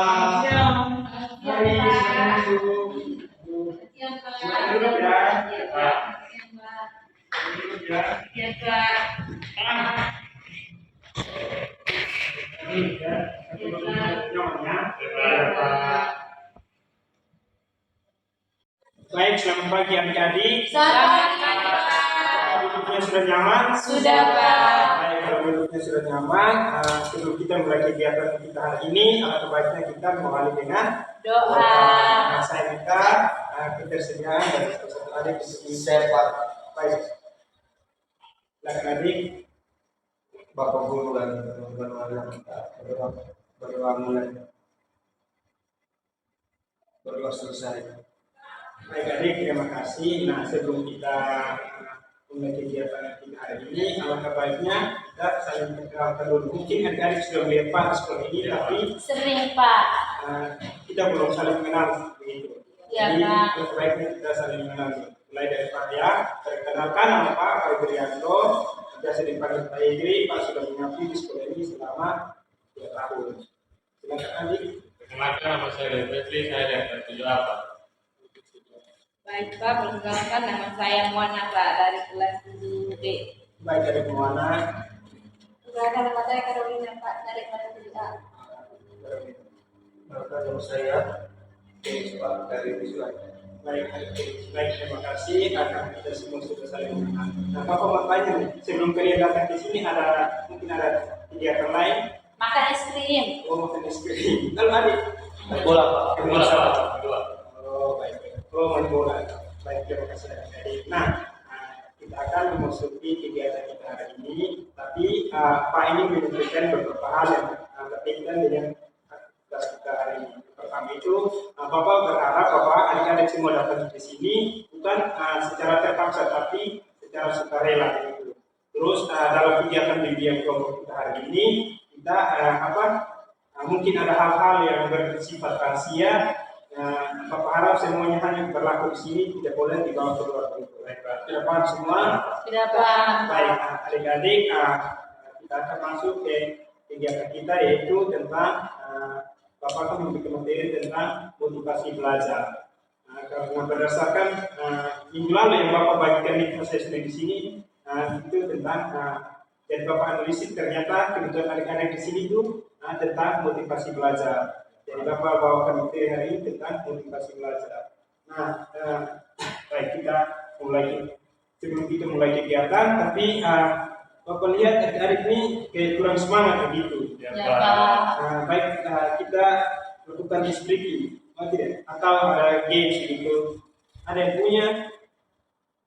Mari silakan duduk. Silakan duduk ya. Duduk ya. Ini ya. Namanya. Baik, selamat pagi adik-adik. Selamat pagi. Duduknya sudah nyaman? Sudah, Pak. Baik, kalau duduknya sudah nyaman, sebelum kita mulai kegiatan kita hari ini, alangkah baiknya kita mengawali dengan Doa. Saya minta ketersediaan dari satu adik untuk menyiapkan. Baik, silakan adik. Bapak Guru dan teman-teman kita berdoa mulai, berdoa selesai. Baik adik, terima kasih. Nah, sebelum kita mulai kegiatan kita hari ini, alangkah baiknya kita saling perkenalkan dulu. Mungkin adik-adik sudah melihat Pak di sekolah ini, tapi Sering, Pak. kita belum saling mengenal begitu. Ya, Jadi Pak. alangkah baiknya kita saling mengenal dulu. Mulai dari Pak ya, perkenalkan nama Pak Idrianto. Biasa dipanggil Pak Idri. Pak sudah mengabdi di sekolah ini selama 2 tahun. Silakan adik. Perkenalkan, nama saya Demetri, saya dari kelas 7 apa? Baik, Pak. Perkenalkan nama saya Muana, Pak, dari kelas 7B. Baik dari Muana. Perkenalkan nama saya Carolina, Pak, dari kelas 7A. Nama saya Denis Pak dari Visual. Baik, terima kasih karena kita semua sudah saling mengenal. Nah, Bapak mau tanya nih, sebelum kalian datang di sini mungkin ada kegiatan lain? Makan es krim. Oh, makan es krim. Lalu adik? Bola Pak. Bola apa? Bola. Oh, baik. Oh, main bola. Baik, terima kasih adik. Nah, kita akan memasuki kegiatan kita hari ini. Tapi Pak ini memberikan beberapa hal yang berkaitan dengan tugas kita hari ini. Pertama itu, Bapak berharap Bapak adik-adik semua datang di sini bukan secara terpaksa, tapi secara sukarela. Gitu. Terus dalam kegiatan bimbingan kelompok kita hari ini, kita mungkin ada hal-hal yang bersifat rahasia. Bapak harap semuanya hanya berlaku di sini, tidak boleh dibawa keluar. Tidak paham semua? Tidak, Pak. Baik, adik-adik, kita akan masuk ke kegiatan kita yaitu tentang Bapak akan memberikan materi tentang motivasi belajar. Karena berdasarkan minggu lalu yang Bapak bagikan di assessment di sini, itu tentang dan Bapak analisis ternyata kebutuhan adik-adik di sini itu tentang motivasi belajar. Jadi Bapak bawakan materi hari ini tentang motivasi belajar. Nah, baik kita mulai sebelum kita mulai kegiatan, tapi Bapak lihat adik-adik ini kayak kurang semangat begitu. Ya, Pak. Baik kita lakukan speaking, tidak? Atau ada games gitu. Ada yang punya?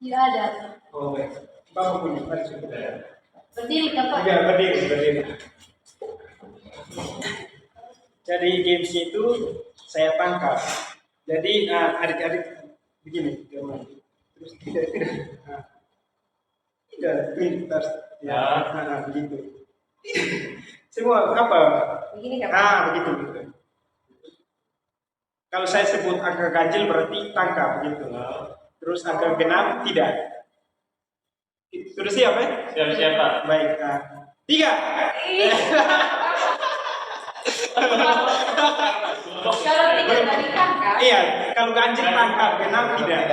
Tidak ada. Oh baik. Bapak punya, mari kita. Berdiri, Pak. Ya, berdiri. Jadi games itu saya tangkap. Jadi adik-adik begini, terus tidak. Tidak, pintar. Ya, begitu. Semua apa? Begini, Pak. Begitu. Kalau saya sebut angka ganjil berarti tangkap begitu. Terus angka genap tidak. Sudah siap ya? Siap-siap Pak. Baik. 3. Kalau tidak tadi tangkap. Iya, kalau ganjil tangkap, genap tidak.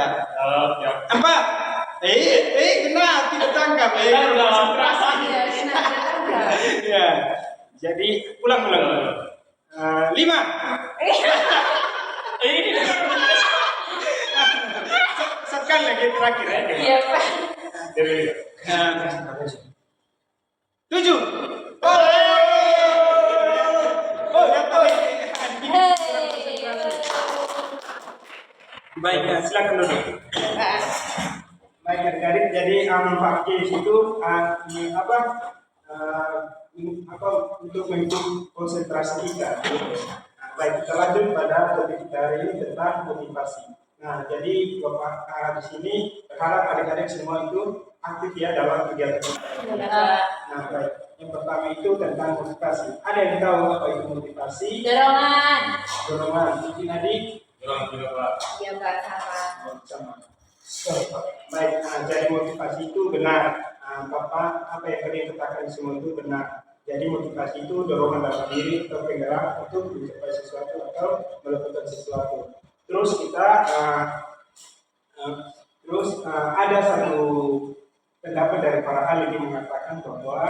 4. Genap tidak tangkap. Konsentrasi. Iya, tidak tangkap. Ya. Jadi ulang. 5. Sekali lagi terakhir ya. Iya, Pak. 7. Baik, silakan duduk. Baik adik-adik, jadi Pak Games itu untuk mendukung konsentrasi kita. Baik, kita lanjut pada topik kita hari ini tentang motivasi. Nah, jadi Bapak di sini berharap adik-adik semua itu aktif ya dalam kegiatan kita. Nah, baik. Yang pertama itu tentang motivasi. Ada yang tahu apa itu motivasi? Dorongan. Mungkin adik? Dorong juga Pak. Iya, Pak. Sama. Baik, jadi motivasi itu benar. Bapak apa yang tadi katakan semua itu benar. Jadi motivasi itu dorongan dalam diri atau penggerak untuk mencapai sesuatu atau melakukan sesuatu. Terus kita ada satu pendapat dari para ahli yang mengatakan bahwa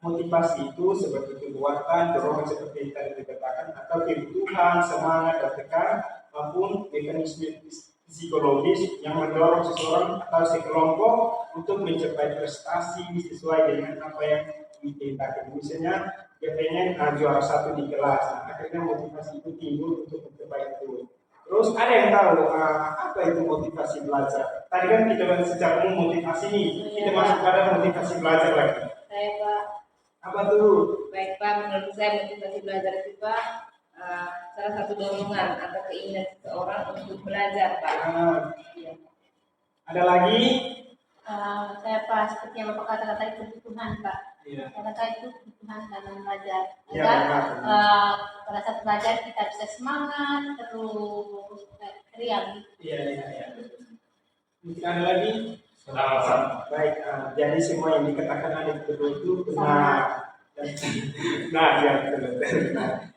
motivasi itu seperti kekuatan, dorongan seperti yang tadi dikatakan, atau kebutuhan, semangat, dan tekan, maupun mekanisme psikologis yang mendorong seseorang atau sekelompok untuk mencapai prestasi sesuai dengan apa yang diinginkan. Misalnya dia pengen juara satu di kelas, nah, akhirnya motivasi itu timbul untuk mencapai itu. Terus ada yang tahu apa itu motivasi belajar? Tadi kan kita bahas secara umum motivasi nih, kita masuk pada motivasi belajar lagi. Saya Pak. Apa tuh? Baik Pak, menurut saya motivasi belajar itu Pak salah satu dorongan atau keinginan seseorang untuk belajar Pak. Iya. Ada lagi? Saya Pak, seperti yang Bapak katakan tadi kebutuhan Pak. Iya. Karena itu kebutuhan dalam belajar. Iya, Agar benar. pada saat belajar kita bisa semangat, terus riang. Iya. Mungkin ada lagi? Sama. Baik, jadi semua yang dikatakan ada kedua itu benar. Nah, ya betul.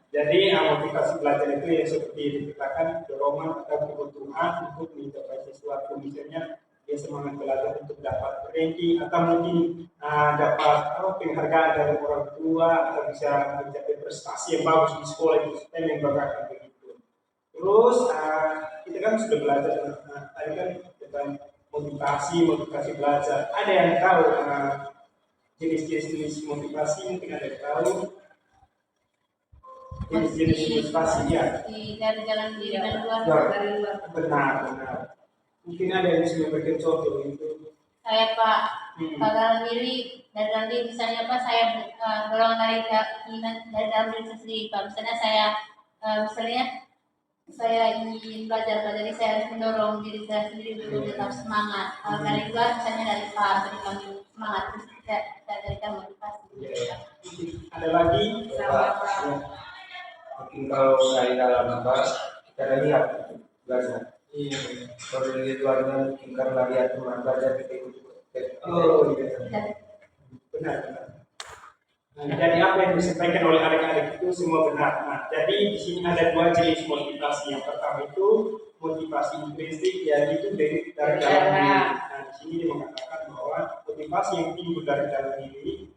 Jadi motivasi belajar itu yang seperti yang dikatakan dorongan atau kebutuhan untuk mencapai sesuatu. Misalnya dia semangat belajar untuk dapat ranking atau mungkin dapat penghargaan dari orang tua atau bisa mencapai prestasi yang bagus di sekolah itu supaya membanggakan begitu. Terus kita kan sudah belajar tadi kan tentang motivasi belajar. Ada yang tahu jenis-jenis motivasi? Mungkin ada yang tahu jenis-jenis motivasi ya. Dari jalan diri dan luar Ya. dari luar. Benar. Mungkin ada yang bisa memberikan contoh itu. Saya Pak, dalam diri misalnya Pak, saya dorongan dari keinginan dari dalam diri saya sendiri Pak. Misalnya saya ingin belajar, jadi saya harus mendorong diri saya sendiri untuk tetap semangat. Kalau dari luar misalnya dari Pak, dari kami semangat, terus kita jadikan motivasi. Ya. Ada lagi? Sama Pak. Ya. Mungkin kalau dari dalam kita ada lihat belajar. Iya. Kalau dari luarnya mungkin karena lihat teman belajar kita ikut. Oh iya. Benar. Nah, jadi apa yang disampaikan oleh adik-adik itu semua benar. Nah, jadi di sini ada dua jenis motivasi. Yang pertama itu motivasi intrinsik, yaitu dari dalam diri. Nah, di sini dia mengatakan bahwa motivasi yang timbul dari dalam diri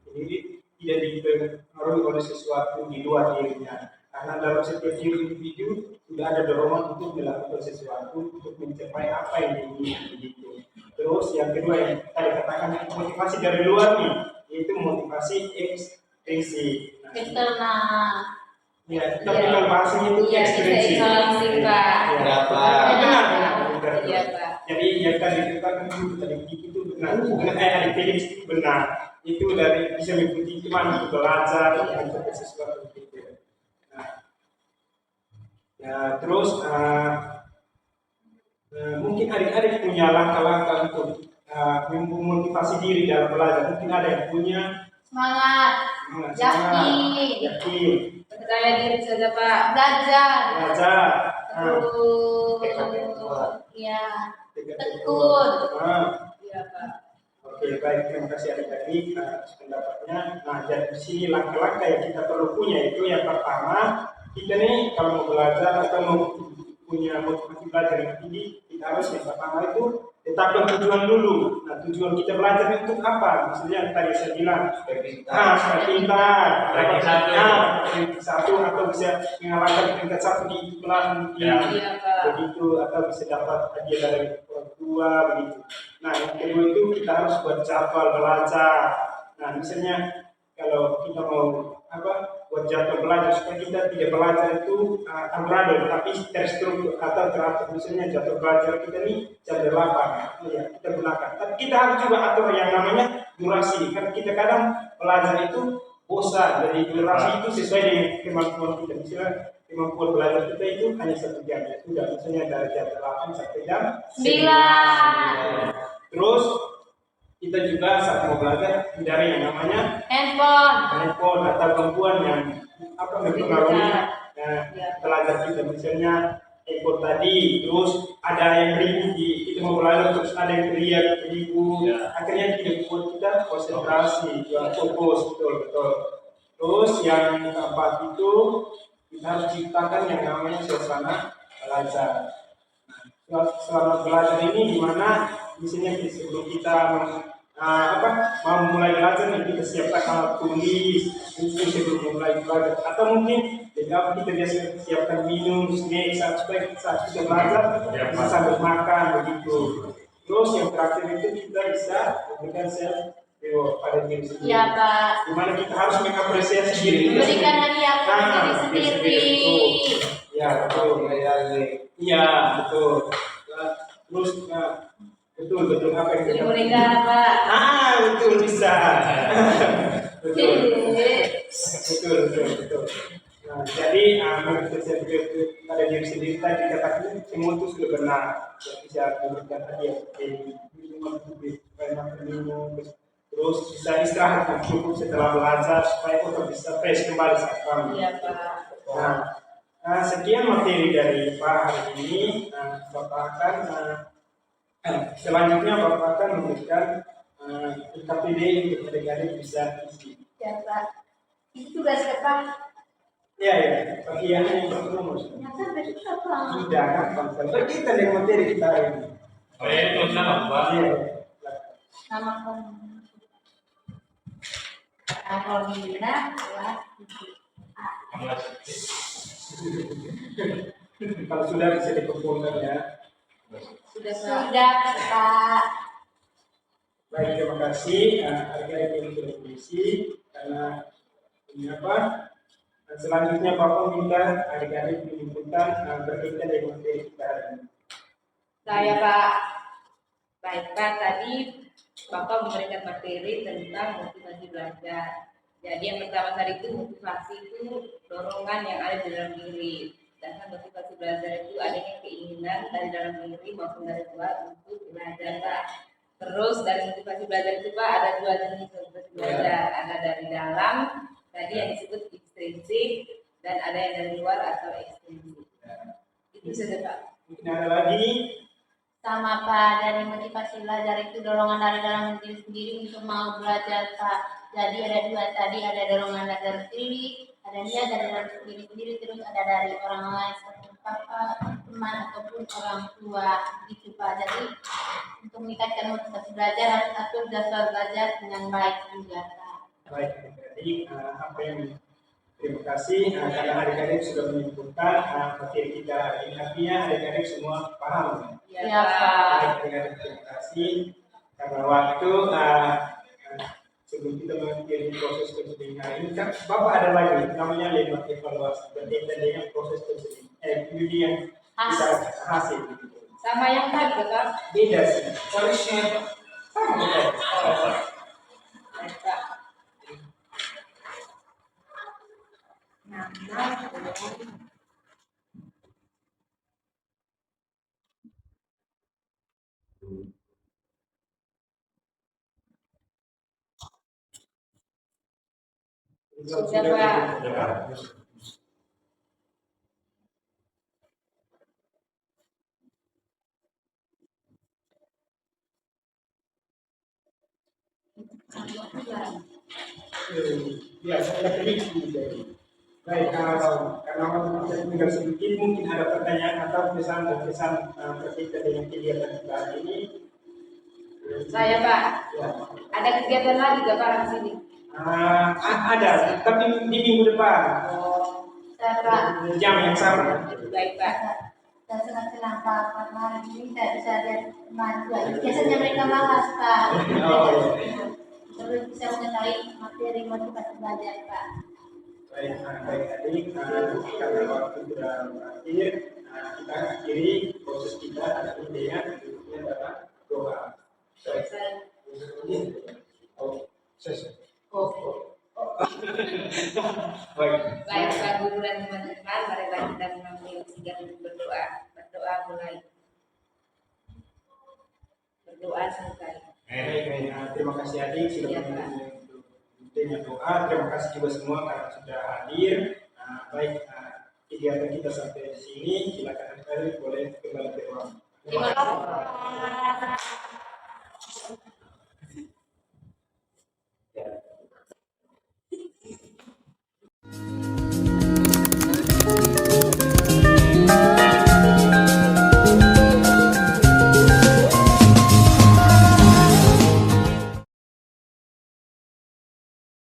tidak dipengaruhi oleh sesuatu di luar dirinya. Karena dalam setiap diri individu sudah ada dorongan untuk melakukan sesuatu untuk mencapai apa yang diinginkan begitu. Terus yang kedua yang tadi katakan motivasi dari luar nih, yaitu motivasi ekstrinsik. Eksternal. Ya, tapi kalau bahasanya itu ekstrinsik. Pak. Berapa? Benar. Iya Pak. Jadi yang tadi dikatakan itu benar. Ada Felix itu benar. Itu dari bisa mengikuti teman untuk belajar mencapai sesuatu begitu. Ya, terus mungkin adik-adik punya langkah-langkah untuk memotivasi diri dalam belajar. Mungkin ada yang punya Semangat. yakin, Percaya diri saja Pak. Belajar. Terus ya tekun. Iya Pak. Oke, baik, terima kasih adik-adik atas pendapatnya. Nah, jadi di sini langkah-langkah yang kita perlu punya itu yang pertama, kita nih kalau mau belajar atau mau punya motivasi belajar yang tinggi, kita harus yang pertama itu tetapkan tujuan dulu. Nah, tujuan kita belajar itu untuk apa? Misalnya tadi saya bilang, supaya pintar, Ranking satu. ranking satu atau bisa mengalahkan peringkat satu di kelas mungkin, Iya Pak. begitu, atau bisa dapat hadiah dari orang tua begitu. Nah, yang kedua itu kita harus buat jadwal belajar. Nah, misalnya kalau kita mau buat jadwal belajar supaya kita tidak belajar itu amburadul tapi terstruktur atau teratur. Misalnya jadwal belajar kita ini jam 8 ya kita gunakan, tapi kita harus juga atur yang namanya durasi. Kan kita kadang belajar itu bosan, jadi durasi itu sesuai dengan kemampuan kita. Misalnya kemampuan belajar kita itu hanya 1 jam, ya sudah, misalnya dari jam 8 sampai jam 9. Terus kita juga saat mau belajar hindari yang namanya handphone atau gangguan yang mempengaruhi belajar kita. Misalnya handphone tadi, terus ada yang ribut kita mau belajar terus ada yang teriak ribut, akhirnya tidak membuat kita konsentrasi, fokus betul. Terus yang keempat itu kita harus ciptakan yang namanya suasana belajar. Nah, selama belajar ini di mana di sini sebelum kita mau mulai belajar nih kita siapkan alat tulis buku sebelum mulai belajar atau mungkin kita biasa siapkan minum snack saat kita belajar bisa sambil makan begitu. Terus yang terakhir itu kita bisa memberikan self reward pada diri sendiri. Iya Pak. Dimana kita harus mengapresiasi diri kita Memberikan sendiri. hadiah pada diri sendiri. Ya betul. Iya betul. Nah, terus betul apa yang Jadi mereka Pak. betul bisa. betul. Nah, jadi mengapresiasi pada diri sendiri tadi katakan semua itu sudah benar. Bisa memberikan hadiah minum, terus bisa istirahat yang cukup setelah belajar supaya kita bisa fresh kembali saat kami. Iya Pak. Nah, sekian materi dari Pak hari ini. Bapak akan selanjutnya Bapak akan memberikan KPD untuk adik-adik bisa isi. Iya Pak. Itu tugas Pak. Ya, bagian yang berrumus. Nyata besok Pak. Tidak kan, berkaitan dengan materi kita hari ini. Oh ya, itu nama Pak. Iya. Nama kamu. Alhamdulillah. Kalau sudah bisa dikumpulkan ya. Sudah Pak. Baik, terima kasih adik-adik yang sudah berisi karena ini apa? Dan selanjutnya Bapak minta adik-adik menyimpulkan berkaitan dengan materi kita hari ini. Saya Pak. Baik Pak, tadi Bapak memberikan materi tentang motivasi belajar. Jadi yang pertama tadi itu motivasi itu dorongan yang ada di dalam diri. Sedangkan motivasi belajar itu adanya keinginan dari dalam diri maupun dari luar untuk belajar Pak. Terus dari motivasi belajar itu Pak ada dua jenis motivasi belajar. Ada dari dalam, tadi yang disebut intrinsik, dan ada yang dari luar atau ekstrinsik. Itu saja Pak. Mungkin ada lagi. Sama Pak, dari motivasi belajar itu dorongan dari dalam diri sendiri untuk mau belajar Pak. Jadi ada dua tadi, ada dorongan dari diri, ada dia dari dalam diri sendiri, terus ada dari orang lain seperti papa, teman ataupun orang tua gitu Pak. Jadi untuk meningkatkan motivasi belajar harus atur jadwal belajar dengan baik juga Pak. Baik, jadi apa yang terima kasih karena adik-adik sudah menyimpulkan materi kita hari ini. Artinya adik-adik semua paham. Iya Pak. Baik, adik-adik terima kasih karena waktu sebelum kita mengakhiri proses konseling hari ini kan Bapak ada lagi namanya lewat evaluasi berkaitan dengan proses konseling kemudian kita hasil gitu. Sama yang tadi Bapak. Beda sih, harusnya sama betul. Baik Pak. Nama Sudah, Pak. Ya, saya prediksi jadi. Baik, karena waktu kita tinggal sedikit, mungkin ada pertanyaan atau pesan dan pesan berkaitan dengan kegiatan kita hari ini. Saya Pak. Ya. Ada kegiatan lagi gak Pak di sini? Ada, tapi di minggu depan Saya Pak. jam yang sama. Baik Pak. Dan senang-senang Pak karena hari ini saya bisa lihat teman juga. Biasanya mereka malas Pak. Terus bisa mengetahui materi motivasi belajar Pak. Baik adik, karena waktu sudah berakhir, kita akhiri proses kita hari ini dengan berikutnya adalah doa. Selesai. Baik. Baik Pak Guru dan teman-teman, marilah kita mengambil tiga untuk berdoa. Berdoa mulai. Berdoa selesai. Baik, terima kasih adik sudah dengan doa. Terima kasih juga semua karena sudah hadir. Baik, kegiatan kita sampai di sini. Silakan kalian boleh kembali ke ruang. Terima kasih.